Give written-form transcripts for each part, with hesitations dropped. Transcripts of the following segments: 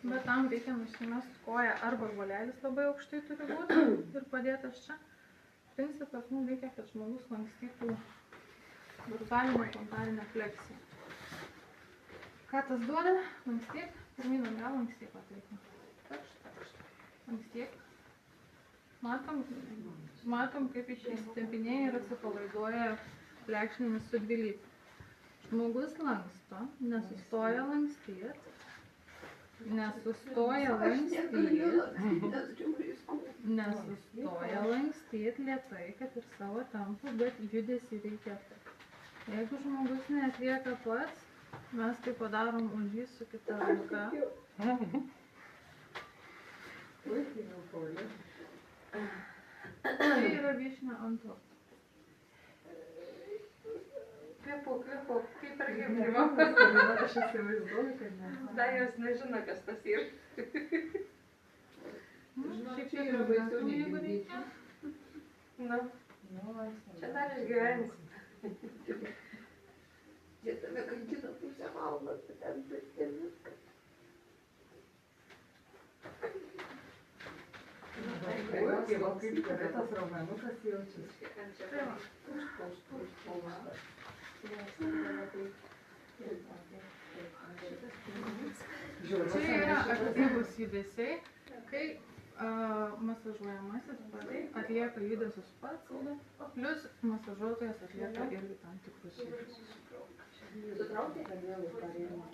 Bet tam reikia nusimest koją, arba guolelis labai aukštai turi būti ir padėtas čia. Principas mums reikia, kad žmogus lankstytų dorsalinę frontalinę fleksiją. Ką tas duoda? Lankstyk, pirmyn atgal lankstyk atlikim. Takšt. Lankstyk. Matom, kaip išsitempinėja ir atsipalaiduoja plekšninis sudvilyt. Žmogus lanksto, nesustoja lankstyt. Nesustoja lankstyt lėtai, kad ir savo tempu, bet judesį reikia taip. Jeigu žmogus neatlieka pats, mes tai padarom už jį su kita ranka. Tai yra vyšnia ant torto. Kvėpuk, kaip ir gyvenimo. Aš įsivaizduoju, kad ne. Dar jos nežino, kas tas yra. Šiaip čia yra baisiau, jeigu reikia. Na, čia dar išgyvensim. Jie tave kankina pusę valandos, bet ten ir viskas. Kaip gerai tas raumenukas jaučiasi. Čia yra aktyvūs judesiai, kai masažuojamasis atlieka judesius pats, plus masažuotojas atlieka irgi tam tikrus judesius. Sutraukė, kad vėl parėjimą.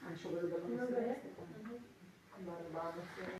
Anksčiau galiu dabar nusivesti.